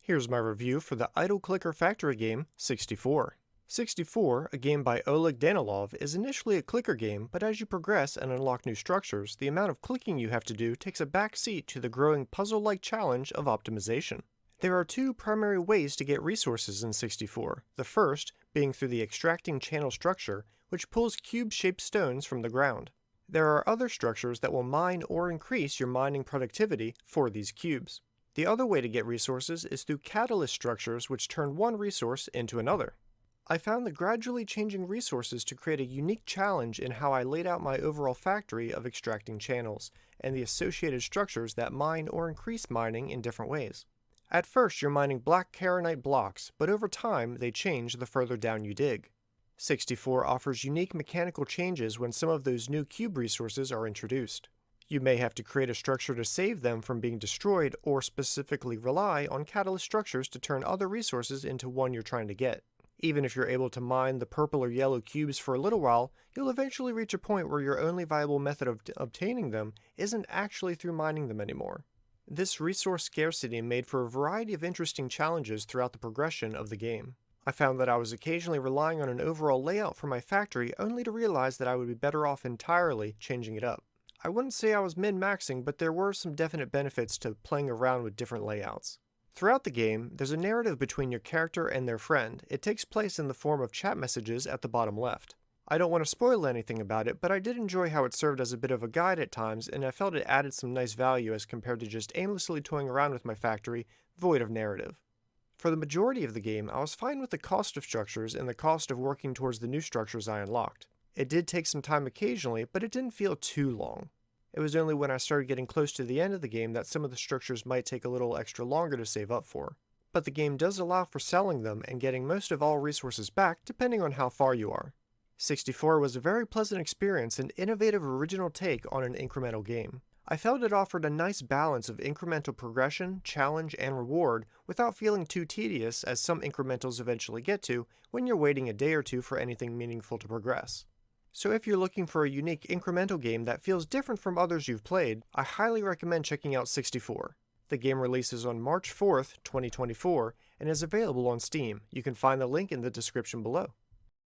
Here's my review for the idle clicker factory game 64. 64, a game by Oleg Danilov, is initially a clicker game, but as you progress and unlock new structures, the amount of clicking you have to do takes a back seat to the growing puzzle-like challenge of optimization. There are two primary ways to get resources in 64, the first being through the extracting channel structure, which pulls cube-shaped stones from the ground. There are other structures that will mine or increase your mining productivity for these cubes. The other way to get resources is through catalyst structures which turn one resource into another. I found the gradually changing resources to create a unique challenge in how I laid out my overall factory of extracting channels, and the associated structures that mine or increase mining in different ways. At first you're mining black kernite blocks, but over time they change the further down you dig. 64 offers unique mechanical changes when some of those new cube resources are introduced. You may have to create a structure to save them from being destroyed or specifically rely on catalyst structures to turn other resources into one you're trying to get. Even if you're able to mine the purple or yellow cubes for a little while, you'll eventually reach a point where your only viable method of obtaining them isn't actually through mining them anymore. This resource scarcity made for a variety of interesting challenges throughout the progression of the game. I found that I was occasionally relying on an overall layout for my factory only to realize that I would be better off entirely changing it up. I wouldn't say I was min-maxing, but there were some definite benefits to playing around with different layouts. Throughout the game, there's a narrative between your character and their friend. It takes place in the form of chat messages at the bottom left. I don't want to spoil anything about it, but I did enjoy how it served as a bit of a guide at times, and I felt it added some nice value as compared to just aimlessly toying around with my factory, void of narrative. For the majority of the game, I was fine with the cost of structures and the cost of working towards the new structures I unlocked. It did take some time occasionally, but it didn't feel too long. It was only when I started getting close to the end of the game that some of the structures might take a little extra longer to save up for. But the game does allow for selling them and getting most of all resources back depending on how far you are. 64 was a very pleasant experience and innovative original take on an incremental game. I felt it offered a nice balance of incremental progression, challenge, and reward without feeling too tedious as some incrementals eventually get to when you're waiting a day or two for anything meaningful to progress. So if you're looking for a unique incremental game that feels different from others you've played, I highly recommend checking out 64. The game releases on March 4th, 2024, and is available on Steam. You can find the link in the description below.